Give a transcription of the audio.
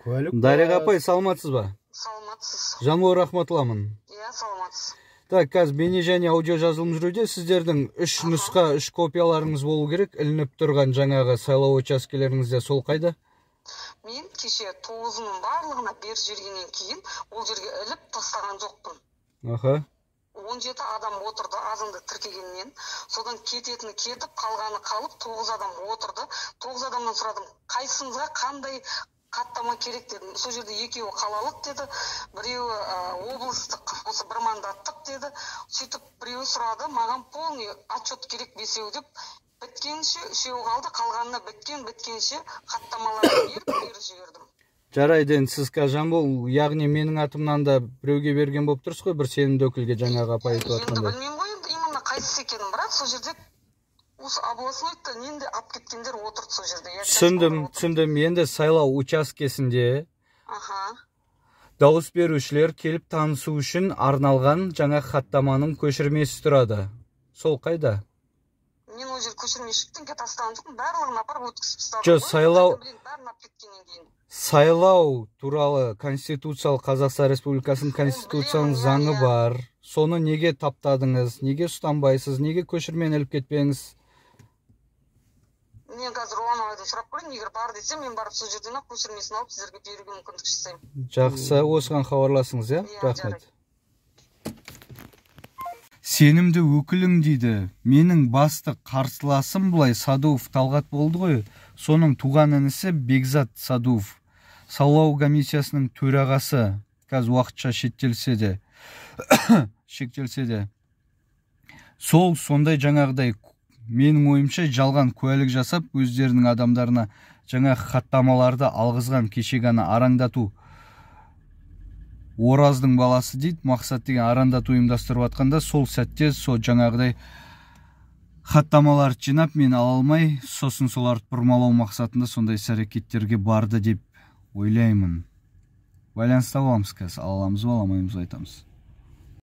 Дариға апай, саламатсыз ба? Саламатсыз. Жамбыл рахматыламын. Иә, саламатсыз. Так, қазір бейне және аудио жазылым жүруде. Сіздердің 3 нұсқа, 3 копияларыңыз болу керек. Ілініп тұрған жаңағы сайлау учаскелеріңізде сол қайда? Мен кеше 9-ның барлығына бер жергеннен кейін ол жерге іліп тастаған жоқпын. Аха. 17 адам отырды азыңды тіркегеннен. Содан кететіні кетіп, қалғаны қалып, 9 адам отырды. 9 адамнан сұрадым, қайсыңызға қандай хаттама керек дедім. Сол жерде екеуі қалалық деді, біреуі облыстық, осы бір мандаттық деді. Сөйтіп біреуі сұрады, маған полный отчет керек бесеу деп. Біткенше үшеуі қалды, қалғанына біткенше хаттамаларын беріп жібердім. Жарайды, сіз Жамбыл, яғни менің атымнан да біреуге берген болып тұрсыз ғой, бір сенімді өкілге жаңағы апай айтып жатқандай. Енді білмеймін ғой, енді именно қайсысы екенін, бірақ сол жерде осы областойда ненде алып кеткендер отырды сол жерде. Түсіндім. Енді сайлау учаскесінде дауыс берушілер келіп танысу үшін арналған жаңа хаттаманың көшірмесі тұрады. Сол қайда? Мен ол жер көшірме шықтың тастаған жоқпын, барлығын апарып өткізіп тастадым. Жоқ, сайлау туралы Конституциялық Қазақстан Республикасының Конституциялық заңы бар. Соны неге таптадыңыз, неге ұстанбайсыз, неге көшірмені іліп кетпеңіз? Мен қазір Руановадан сұрап көрейін, егер бар десе, мен барып сол жерден көшірмесін алып сіздерге беруге мүмкіндік жасаймын. Жақсы, осыған хабарласыңыз, иә? Рахмет. Сенімді өкілің дейді. Менің басты қарсыласым бұлай Садуов Талғат болды ғой. Соның туған інісі Бекзат Садуов. Сайлау комиссиясының төрағасы. Қазір уақытша шектелсе де. Сондай жаңағыдай менің ойымша жалған куәлік жасап, өздерінің адамдарына жаңа хаттамаларды алғызған, кешегені арандату. Ораздың баласы дейді, мақсат деген арандату ұйымдастырып атқанда, сол сәтте сол жаңағыдай хаттамаларды жинап мен ала алмай, сосын соларды бұрмалау мақсатында сондай әрекеттерге барды деп ойлаймын. Байланыста боламыз қазір, аламыз ба, аламаймыз айтамыз.